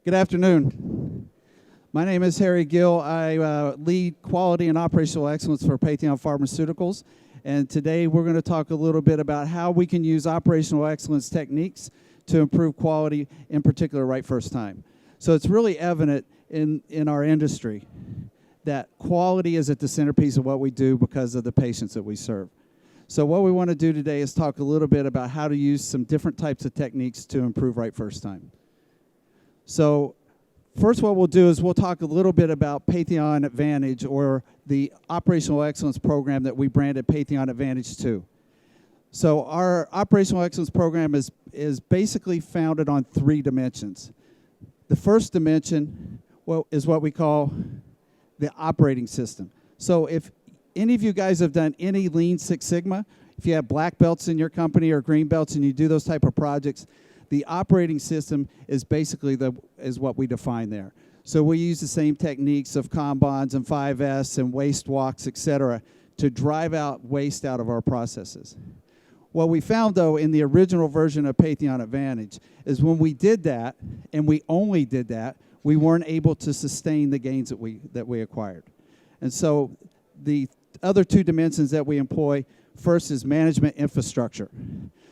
Good afternoon. My name is Harry Gill. I lead quality and operational excellence for Patheon Pharmaceuticals. And today we're going to talk a little bit about how we can use operational excellence techniques to improve quality, in particular right first time. So it's really evident in our industry that quality is at the centerpiece of what we do because of the patients that we serve. So what we want to do today is talk a little bit about how to use some different types of techniques to improve right first time. So first what we'll do is we'll talk a little bit about Patheon Advantage, or the operational excellence program that we branded Patheon Advantage II. So our operational excellence program is basically founded on 3 dimensions. The first dimension is what we call the operating system. So if any of you guys have done any Lean Six Sigma, if you have black belts in your company or green belts and you do those type of projects, the operating system is basically what we define there. So we use the same techniques of Kanbans and 5S and waste walks, etc., to drive out waste out of our processes. What we found, though, in the original version of Patheon Advantage is when we did that, and we only did that, we weren't able to sustain the gains that we acquired. And so the other 2 dimensions that we employ, first is management infrastructure.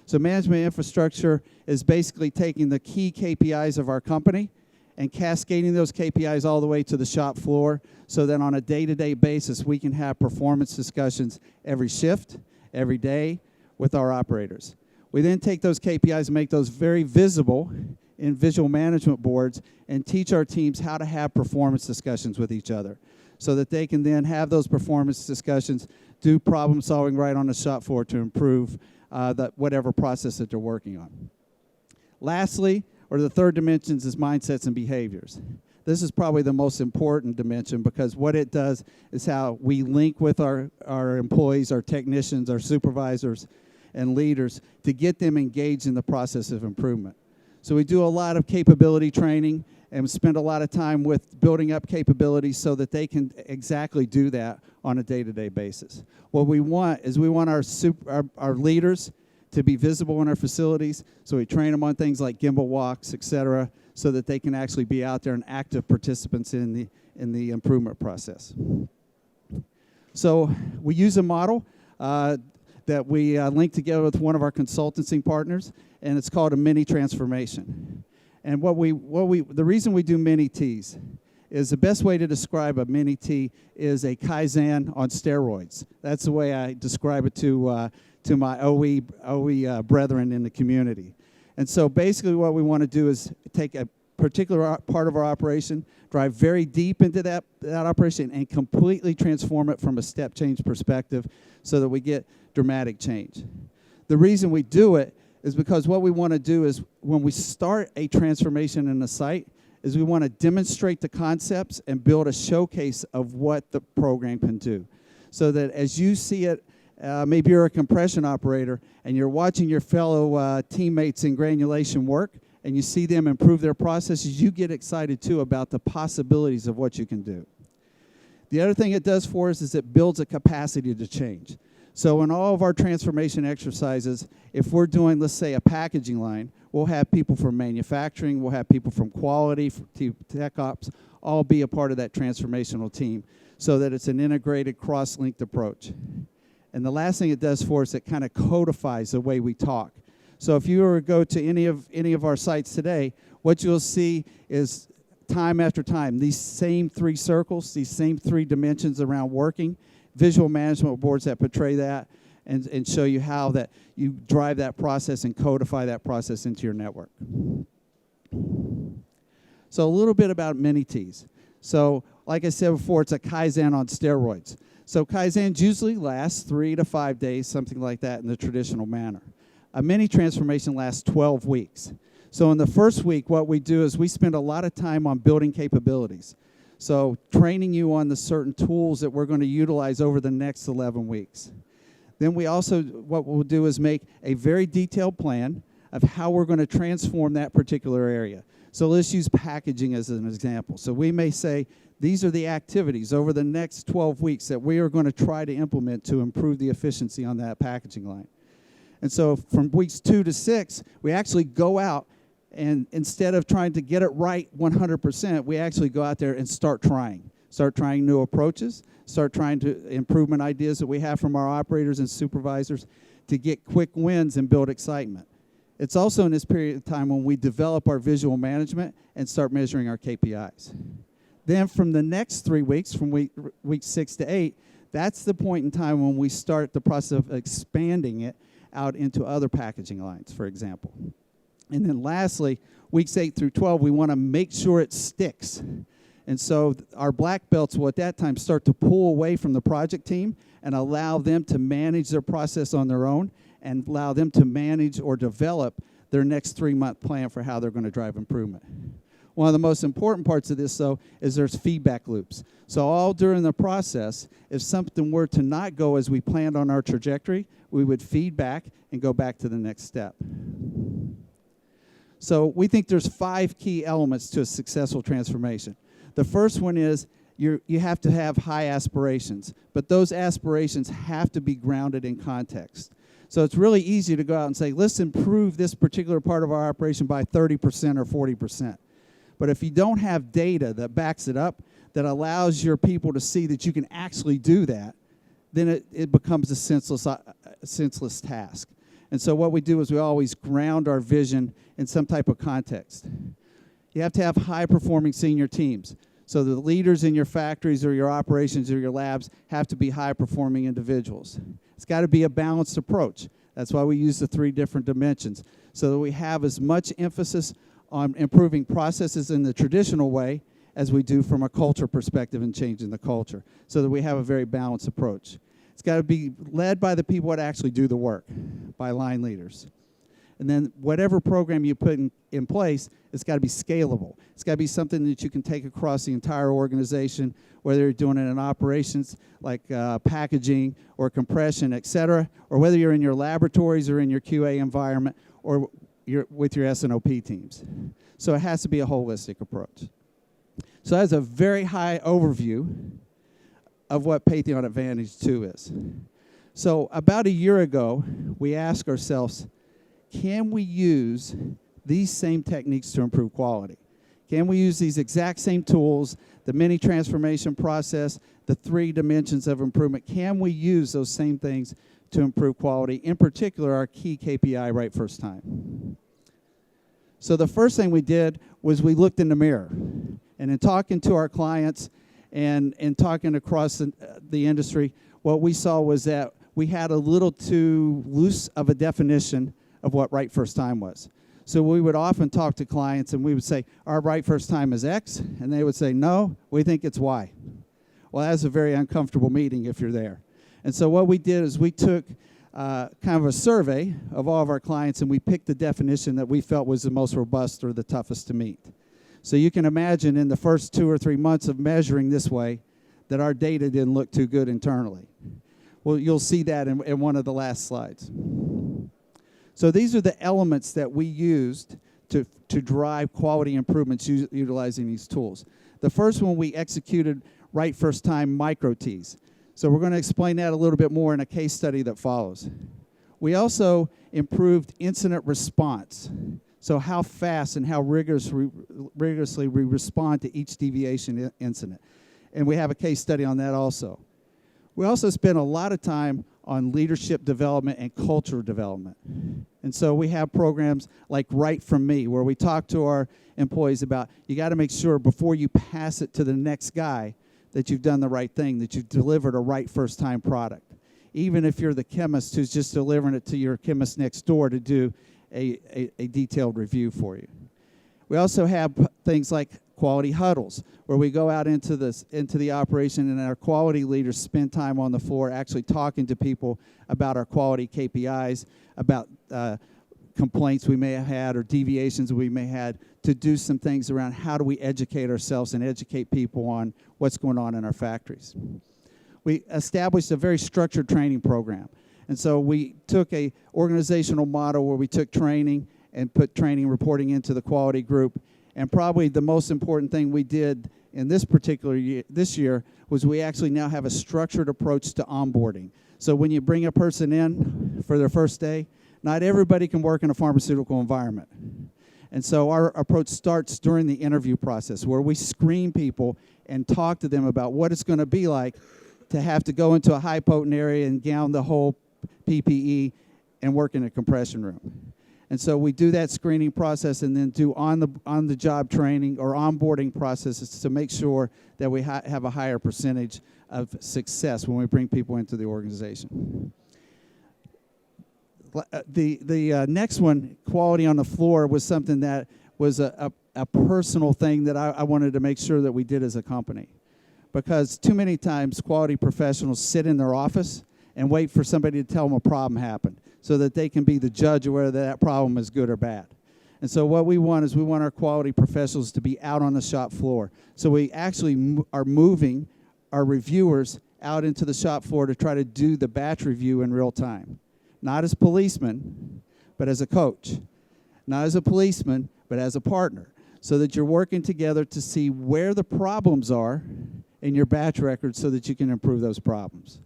So management infrastructure is basically taking the key KPIs of our company and cascading those KPIs all the way to the shop floor so that on a day-to-day basis we can have performance discussions every shift, every day with our operators. We then take those KPIs and make those very visible in visual management boards and teach our teams how to have performance discussions with each other so that they can then have those performance discussions, do problem solving right on the shop floor to improve whatever process that they're working on. Lastly, or the third dimension, is mindsets and behaviors. This is probably the most important dimension because what it does is how we link with our employees, our technicians, our supervisors, and leaders to get them engaged in the process of improvement. So we do a lot of capability training and spend a lot of time with building up capabilities so that they can exactly do that on a day-to-day basis. What we want is our leaders to be visible in our facilities, so we train them on things like gimbal walks, etc., so that they can actually be out there and active participants in the improvement process. So we use a model that we link together with one of our consultancy partners, and it's called a mini transformation. And the reason we do mini T's is the best way to describe a mini T is a Kaizen on steroids. That's the way I describe it to my OE brethren in the community. And so basically what we want to do is take a particular part of our operation, drive very deep into that operation, and completely transform it from a step change perspective so that we get dramatic change. The reason we do it is because what we want to do is when we start a transformation in a site is we want to demonstrate the concepts and build a showcase of what the program can do. So that as you see it, maybe you're a compression operator and you're watching your fellow teammates in granulation work and you see them improve their processes, you get excited too about the possibilities of what you can do. The other thing it does for us is it builds a capacity to change. So in all of our transformation exercises, if we're doing, let's say, a packaging line, we'll have people from manufacturing, we'll have people from quality, from tech ops, all be a part of that transformational team so that it's an integrated, cross-linked approach. And the last thing it does for us, it kind of codifies the way we talk. So if you were to go to any of our sites today, what you'll see is time after time, these same 3 circles, these same 3 dimensions around working, visual management boards that portray that and show you how that you drive that process and codify that process into your network. So a little bit about mini T's. So like I said before, it's a Kaizen on steroids. So Kaizens usually lasts 3 to 5 days, something like that in the traditional manner. A mini transformation lasts 12 weeks. So in the first week, what we do is we spend a lot of time on building capabilities. So training you on the certain tools that we're going to utilize over the next 11 weeks. Then we also, what we'll do is make a very detailed plan of how we're going to transform that particular area. So let's use packaging as an example. So we may say, these are the activities over the next 12 weeks that we are going to try to implement to improve the efficiency on that packaging line. And so from weeks 2 to 6, we actually go out And instead of trying to get it right 100%, we actually go out there and start trying new approaches, start trying to improvement ideas that we have from our operators and supervisors to get quick wins and build excitement. It's also in this period of time when we develop our visual management and start measuring our KPIs. Then from the next 3 weeks, from week 6 to 8, that's the point in time when we start the process of expanding it out into other packaging lines, for example. And then lastly, weeks 8 through 12, we want to make sure it sticks. And so our black belts will at that time start to pull away from the project team and allow them to manage their process on their own and allow them to manage or develop their next 3-month plan for how they're going to drive improvement. One of the most important parts of this, though, is there's feedback loops. So all during the process, if something were to not go as we planned on our trajectory, we would feedback and go back to the next step. So we think there's 5 key elements to a successful transformation. The first one is you have to have high aspirations, but those aspirations have to be grounded in context. So it's really easy to go out and say, let's improve this particular part of our operation by 30% or 40%. But if you don't have data that backs it up, that allows your people to see that you can actually do that, then it becomes a senseless task. And so what we do is we always ground our vision in some type of context. You have to have high-performing senior teams. So the leaders in your factories or your operations or your labs have to be high-performing individuals. It's got to be a balanced approach. That's why we use the 3 different dimensions, so that we have as much emphasis on improving processes in the traditional way as we do from a culture perspective and changing the culture, so that we have a very balanced approach. It's got to be led by the people that actually do the work, by line leaders. And then whatever program you put in place, it's got to be scalable. It's got to be something that you can take across the entire organization, whether you're doing it in operations like packaging or compression, et cetera, or whether you're in your laboratories or in your QA environment or you're with your S&OP teams. So it has to be a holistic approach. So that's a very high overview of what Patheon Advantage II is. So about a year ago, we asked ourselves, can we use these same techniques to improve quality? Can we use these exact same tools, the mini transformation process, the 3 dimensions of improvement? Can we use those same things to improve quality, in particular our key KPI right first time? So the first thing we did was we looked in the mirror. And in talking to our clients and talking across the industry, what we saw was that we had a little too loose of a definition of what right first time was. So we would often talk to clients and we would say, our right first time is X, and they would say, no, we think it's Y. Well, that's a very uncomfortable meeting if you're there. And so what we did is we took kind of a survey of all of our clients, and we picked the definition that we felt was the most robust or the toughest to meet. So you can imagine in the first 2 or 3 months of measuring this way that our data didn't look too good internally. Well, you'll see that in one of the last slides. So these are the elements that we used to drive quality improvements utilizing these tools. The first one we executed right first time micro T's. So we're going to explain that a little bit more in a case study that follows. We also improved incident response. So how fast and how rigorously we respond to each deviation incident. And we have a case study on that also. We also spent a lot of time on leadership development and culture development. And so we have programs like Right From Me, where we talk to our employees about, you got to make sure before you pass it to the next guy that you've done the right thing, that you've delivered a right first time product. Even if you're the chemist who's just delivering it to your chemist next door to do a detailed review for you. We also have things like quality huddles, where we go out into the operation and our quality leaders spend time on the floor actually talking to people about our quality KPIs, about complaints we may have had or deviations we may have had, to do some things around how do we educate ourselves and educate people on what's going on in our factories. We established a very structured training program. And so we took a organizational model where we took training and put training reporting into the quality group. And probably the most important thing we did in this particular year, this year, was we actually now have a structured approach to onboarding. So when you bring a person in for their first day, not everybody can work in a pharmaceutical environment. And so our approach starts during the interview process, where we screen people and talk to them about what it's going to be like to have to go into a high potent area and gown the whole PPE and work in a compression room. And so we do that screening process and then do on the job training or onboarding processes to make sure that we have a higher percentage of success when we bring people into the organization. The next one, quality on the floor, was something that was a personal thing that I wanted to make sure that we did as a company. Because too many times quality professionals sit in their office and wait for somebody to tell them a problem happened so that they can be the judge of whether that problem is good or bad. And so what we want is we want our quality professionals to be out on the shop floor. So we actually are moving our reviewers out into the shop floor to try to do the batch review in real time. Not as policemen, but as a coach. Not as a policeman, but as a partner. So that you're working together to see where the problems are in your batch record so that you can improve those problems.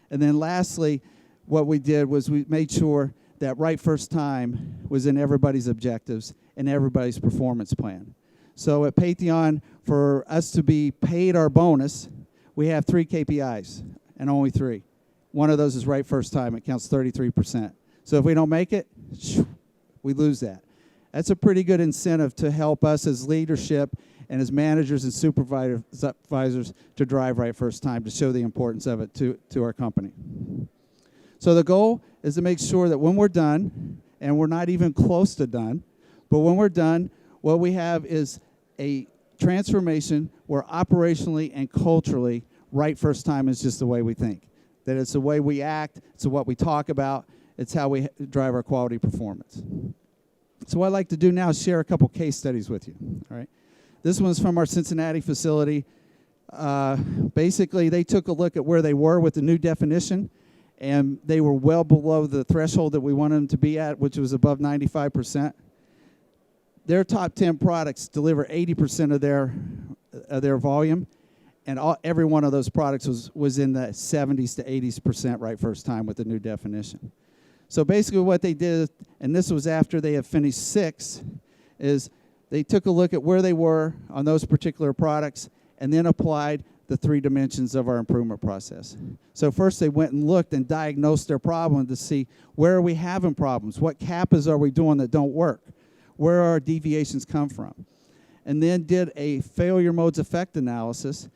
And then lastly, what we did was we made sure that right first time was in everybody's objectives and everybody's performance plan. So at Patheon, for us to be paid our bonus, we have 3 KPIs and only 3. One of those is right first time. It counts 33%. So if we don't make it, we lose that. That's a pretty good incentive to help us as leadership and as managers and supervisors to drive right first time, to show the importance of it to our company. So the goal is to make sure that when we're done, and we're not even close to done, but when we're done, what we have is a transformation where operationally and culturally, right first time is just the way we think. That it's the way we act, it's what we talk about, it's how we drive our quality performance. So what I'd like to do now is share a couple case studies with you. All right. This one's from our Cincinnati facility. Basically, they took a look at where they were with the new definition, and they were well below the threshold that we wanted them to be at, which was above 95%. Their top 10 products deliver 80% of their volume, and every one of those products was in the 70s to 80% right first time with the new definition. So basically what they did, and this was after they had finished 6, is they took a look at where they were on those particular products and then applied the 3 dimensions of our improvement process. So first they went and looked and diagnosed their problem to see where are we having problems, what kappas are we doing that don't work, where our deviations come from, and then did a failure modes effect analysis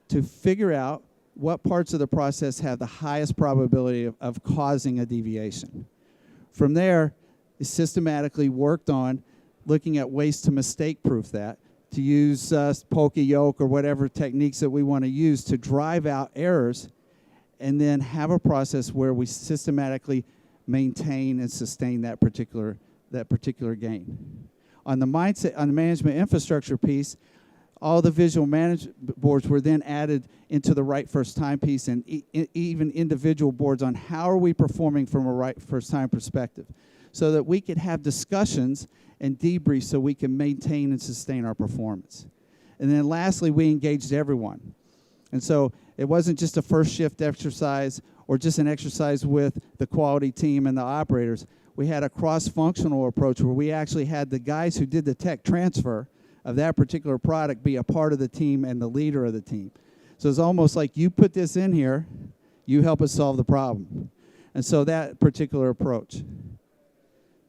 to figure out what parts of the process have the highest probability of causing a deviation. From there, they systematically worked on looking at ways to mistake-proof that, to use pokey yoke or whatever techniques that we want to use to drive out errors, and then have a process where we systematically maintain and sustain that particular gain. On the management infrastructure piece, all the visual management boards were then added into the right first time piece, and even individual boards on how are we performing from a right first time perspective, so that we could have discussions and debrief so we can maintain and sustain our performance. And then lastly, we engaged everyone. And so it wasn't just a first shift exercise or just an exercise with the quality team and the operators. We had a cross-functional approach where we actually had the guys who did the tech transfer of that particular product be a part of the team and the leader of the team. So it's almost like you put this in here, you help us solve the problem. And so that particular approach.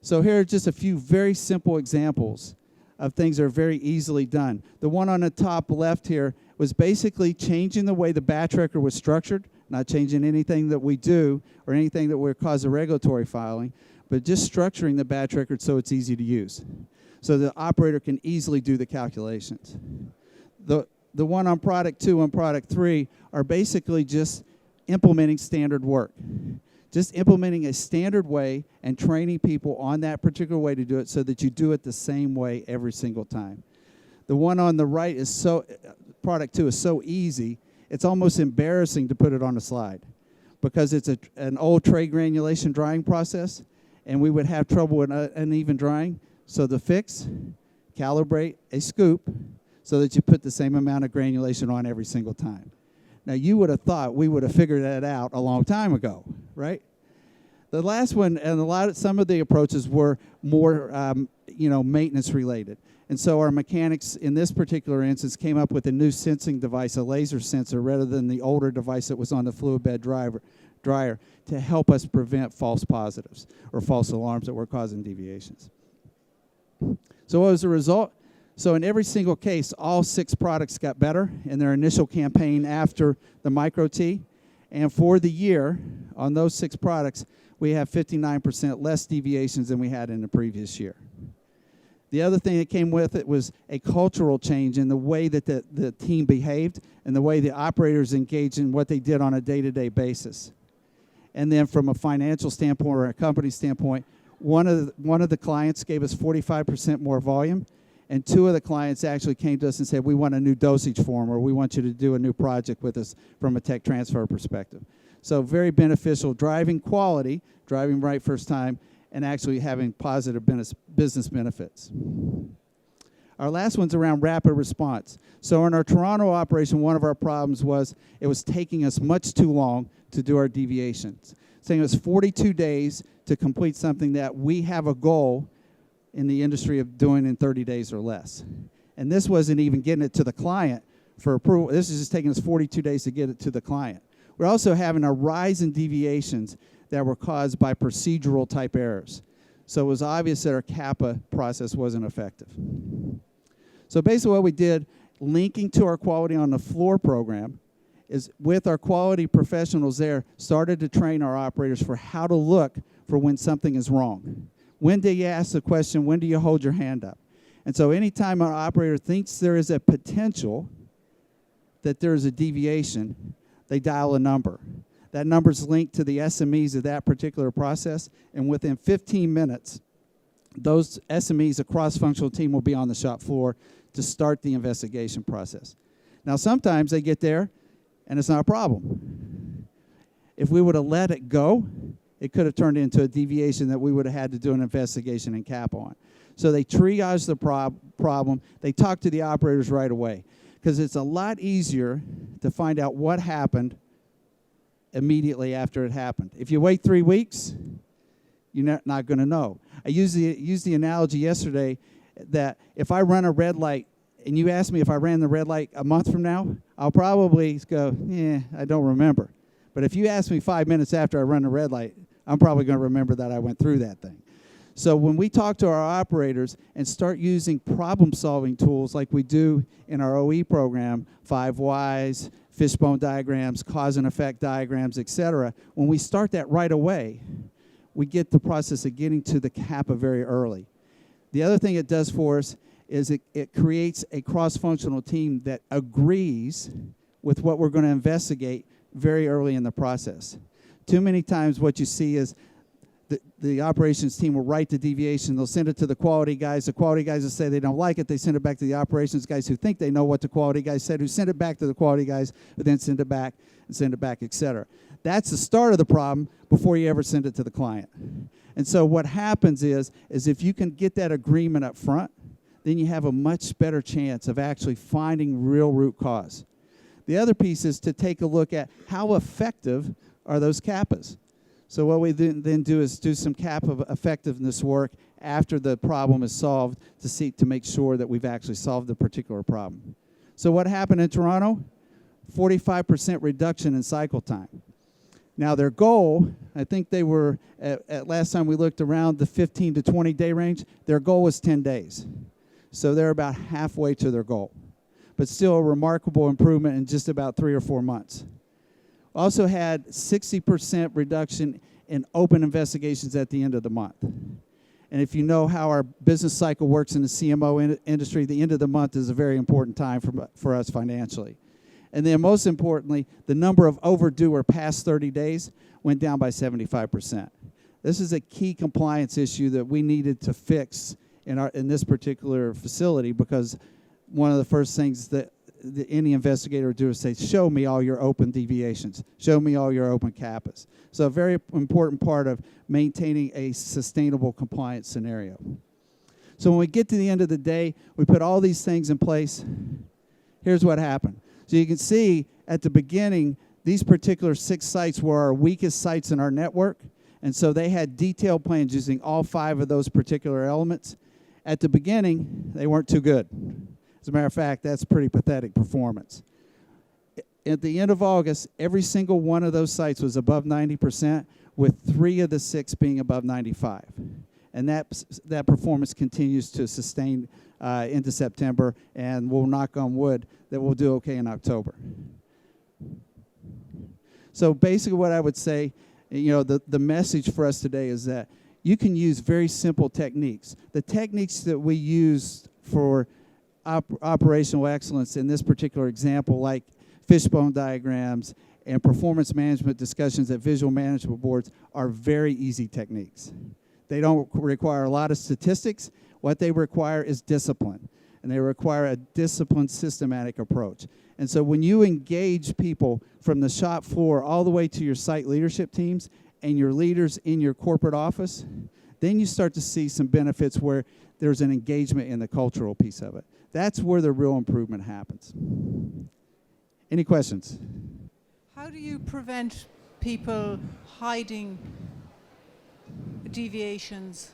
So here are just a few very simple examples of things that are very easily done. The one on the top left here was basically changing the way the batch record was structured, not changing anything that we do or anything that would cause a regulatory filing, but just structuring the batch record so it's easy to use, so the operator can easily do the calculations. The one on product 2 and product 3 are basically just implementing standard work. Just implementing a standard way and training people on that particular way to do it so that you do it the same way every single time. The one on the right is product 2 is so easy, it's almost embarrassing to put it on a slide because it's an old tray granulation drying process, and we would have trouble with uneven drying. So the fix, calibrate a scoop so that you put the same amount of granulation on every single time. Now, you would have thought we would have figured that out a long time ago, right? The last one, and some of the approaches were more, maintenance related. And so our mechanics in this particular instance came up with a new sensing device, a laser sensor, rather than the older device that was on the fluid bed dryer to help us prevent false positives or false alarms that were causing deviations. So what was the result? So in every single case, all 6 products got better in their initial campaign after the Micro T. And for the year, on those 6 products, we have 59% less deviations than we had in the previous year. The other thing that came with it was a cultural change in the way that the team behaved and the way the operators engaged in what they did on a day-to-day basis. And then from a financial standpoint or a company standpoint, one of the clients gave us 45% more volume, and 2 of the clients actually came to us and said, we want a new dosage form, or we want you to do a new project with us from a tech transfer perspective. So very beneficial, driving quality, driving right first time, and actually having positive business benefits. Our last one's around rapid response. So in our Toronto operation, one of our problems was it was taking us much too long to do our deviations. Saying it was 42 days to complete something that we have a goal in the industry of doing in 30 days or less. And this wasn't even getting it to the client for approval. This is just taking us 42 days to get it to the client. We're also having a rise in deviations that were caused by procedural type errors. So it was obvious that our CAPA process wasn't effective. So basically what we did, linking to our quality on the floor program, is with our quality professionals there, started to train our operators for how to look for when something is wrong. When do you ask the question? When do you hold your hand up? And so anytime our operator thinks there is a potential that there is a deviation, they dial a number. That number is linked to the SMEs of that particular process, and within 15 minutes, those SMEs, a cross-functional team, will be on the shop floor to start the investigation process. Now, sometimes they get there, and it's not a problem. If we would have let it go, it could have turned into a deviation that we would have had to do an investigation and cap on. So they triage the problem. They talk to the operators right away, because it's a lot easier to find out what happened immediately after it happened. If you wait 3 weeks, you're not going to know. I used the analogy yesterday that if I run a red light and you ask me if I ran the red light a month from now, I'll probably go, I don't remember. But if you ask me 5 minutes after I run the red light, I'm probably going to remember that I went through that thing. So when we talk to our operators and start using problem-solving tools like we do in our OE program, 5 Whys, fishbone diagrams, cause and effect diagrams, etc., when we start that right away, we get the process of getting to the CAPA very early. The other thing it does for us is it creates a cross-functional team that agrees with what we're going to investigate very early in the process. Too many times what you see is the operations team will write the deviation. They'll send it to the quality guys. The quality guys will say they don't like it. They send it back to the operations guys who think they know what the quality guys said, who send it back to the quality guys, who then send it back, etc. That's the start of the problem before you ever send it to the client. And so what happens is if you can get that agreement up front, then you have a much better chance of actually finding real root cause. The other piece is to take a look at how effective are those CAPAs. So what we then do is do some CAPA effectiveness work after the problem is solved to make sure that we've actually solved the particular problem. So what happened in Toronto? 45% reduction in cycle time. Now their goal, I think they were, at last time we looked, around the 15 to 20 day range. Their goal was 10 days. So they're about halfway to their goal. But still a remarkable improvement in just about 3 or 4 months. Also had 60% reduction in open investigations at the end of the month. And if you know how our business cycle works in the CMO industry, the end of the month is a very important time for us financially. And then most importantly, the number of overdue or past 30 days went down by 75%. This is a key compliance issue that we needed to fix in this particular facility, because one of the first things that any investigator would do is say, show me all your open deviations. Show me all your open CAPAs. So a very important part of maintaining a sustainable compliance scenario. So when we get to the end of the day, we put all these things in place. Here's what happened. So you can see at the beginning, these particular 6 sites were our weakest sites in our network. And so they had detailed plans using all 5 of those particular elements. At the beginning, they weren't too good. As a matter of fact, that's pretty pathetic performance. At the end of August, every single one of those sites was above 90%, with 3 of the 6 being above 95. And that performance continues to sustain into September, and we'll knock on wood that we'll do okay in October. So basically what I would say, the message for us today is that you can use very simple techniques. The techniques that we use for operational excellence in this particular example, like fishbone diagrams and performance management discussions at visual management boards, are very easy techniques. They don't require a lot of statistics. What they require is discipline, and they require a disciplined, systematic approach. And so when you engage people from the shop floor all the way to your site leadership teams and your leaders in your corporate office, then you start to see some benefits where there's an engagement in the cultural piece of it. That's where the real improvement happens. Any questions? How do you prevent people hiding deviations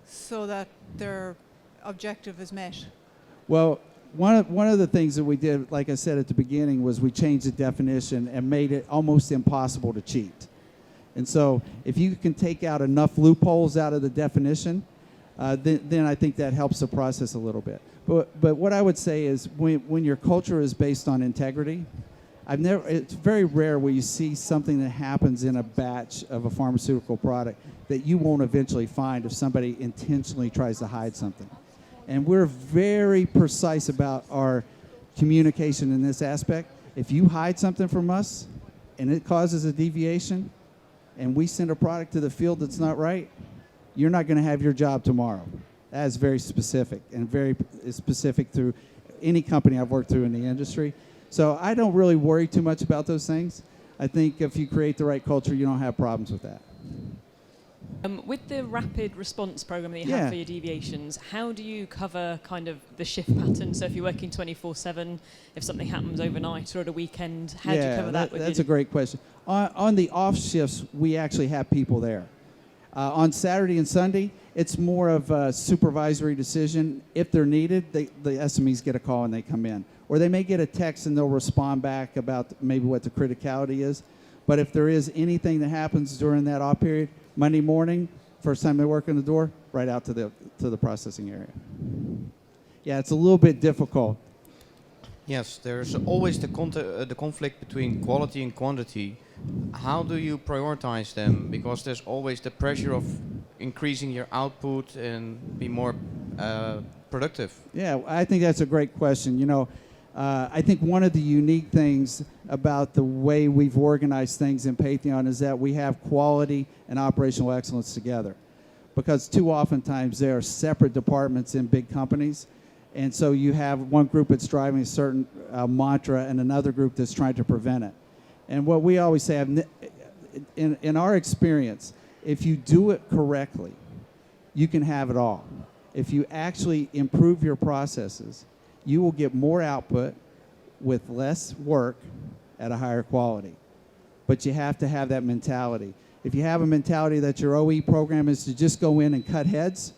so that their objective is met? Well, one of the things that we did, like I said at the beginning, was we changed the definition and made it almost impossible to cheat. And so if you can take out enough loopholes out of the definition, then I think that helps the process a little bit. But what I would say is when your culture is based on integrity, it's very rare where you see something that happens in a batch of a pharmaceutical product that you won't eventually find if somebody intentionally tries to hide something. And we're very precise about our communication in this aspect. If you hide something from us and it causes a deviation and we send a product to the field that's not right, you're not going to have your job tomorrow. That is very specific, and very specific through any company I've worked through in the industry. So I don't really worry too much about those things. I think if you create the right culture, you don't have problems with that. With the rapid response program that you have for your deviations, how do you cover kind of the shift pattern? So if you're working 24/7, if something happens overnight or at a weekend, how do you cover that? That's a great question. On the off shifts, we actually have people there. On Saturday and Sunday, it's more of a supervisory decision. If they're needed, the SMEs get a call and they come in. Or they may get a text and they'll respond back about maybe what the criticality is. But if there is anything that happens during that off period, Monday morning, first time they work in the door, right out to the processing area. Yeah, it's a little bit difficult. Yes, there's always the conflict between quality and quantity. How do you prioritize them? Because there's always the pressure of increasing your output and be more productive. Yeah, I think that's a great question. I think one of the unique things about the way we've organized things in Patheon is that we have quality and operational excellence together. Because too oftentimes there are separate departments in big companies. And so you have one group that's driving a certain mantra and another group that's trying to prevent it. And what we always say, in our experience, if you do it correctly, you can have it all. If you actually improve your processes, you will get more output with less work at a higher quality. But you have to have that mentality. If you have a mentality that your OE program is to just go in and cut heads,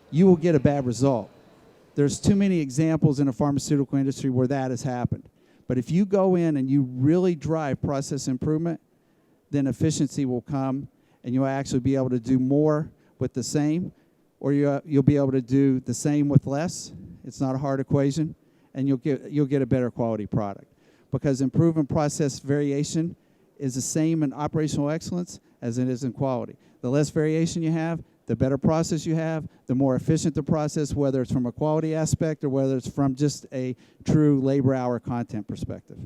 you will get a bad result. There's too many examples in the pharmaceutical industry where that has happened. But if you go in and you really drive process improvement, then efficiency will come, and you'll actually be able to do more with the same, or you'll be able to do the same with less. It's not a hard equation, and you'll get a better quality product. Because improvement process variation is the same in operational excellence as it is in quality. The less variation you have, the better process you have, the more efficient the process, whether it's from a quality aspect or whether it's from just a true labor hour content perspective.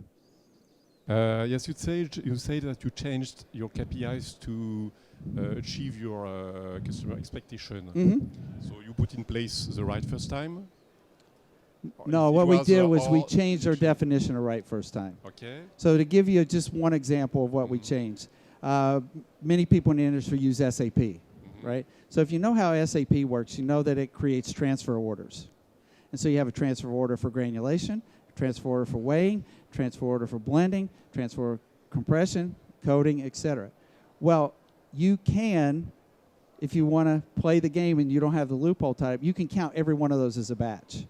Yes, you said that you changed your KPIs to achieve your customer expectation. Mm-hmm. So you put in place the right first time? No, what we did was we changed our definition of right first time. Okay. So to give you just one example of what we changed, many people in the industry use SAP, right? So if you know how SAP works, you know that it creates transfer orders. And so you have a transfer order for granulation, transfer order for weighing, transfer order for blending, transfer order compression, coating, etc. Well, you can, if you want to play the game and you don't have the loophole tied up, you can count every one of those as a batch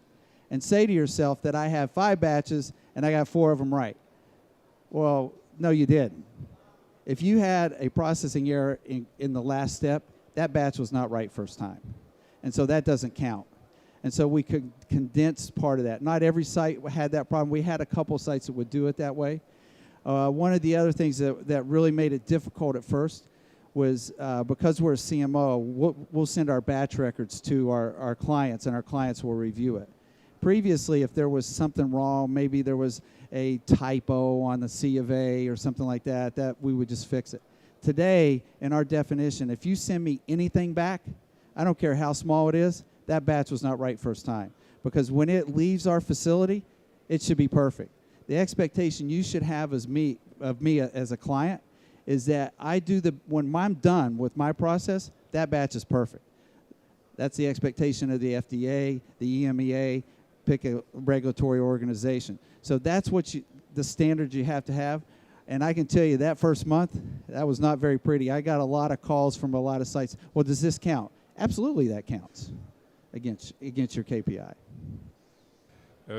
and say to yourself that I have 5 batches and I got 4 of them right. Well, no, you didn't. If you had a processing error in the last step, that batch was not right first time. And so that doesn't count. And so we could condense part of that. Not every site had that problem. We had a couple sites that would do it that way. One of the other things that really made it difficult at first was because we're a CMO, we'll send our batch records to our clients, and our clients will review it. Previously, if there was something wrong, maybe there was a typo on the C of A or something like that, that we would just fix it. Today, in our definition, if you send me anything back, I don't care how small it is, that batch was not right first time. Because when it leaves our facility, it should be perfect. The expectation you should have of me as a client is that when I'm done with my process, that batch is perfect. That's the expectation of the FDA, the EMEA, pick a regulatory organization. So that's the standard you have to have. And I can tell you that first month, that was not very pretty. I got a lot of calls from a lot of sites. Well, does this count? Absolutely, that counts against your KPI.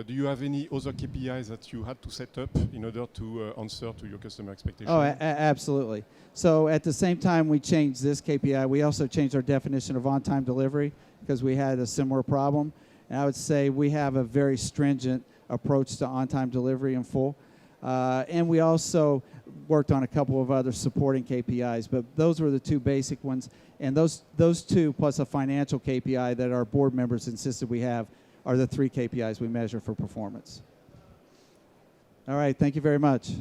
Do you have any other KPIs that you had to set up in order to answer to your customer expectations? Oh, absolutely. So at the same time we changed this KPI, we also changed our definition of on-time delivery because we had a similar problem. And I would say we have a very stringent approach to on-time delivery in full. And we also worked on a couple of other supporting KPIs, but those were the 2 basic ones. And those 2 plus a financial KPI that our board members insisted we have are the 3 KPIs we measure for performance. All right, thank you very much.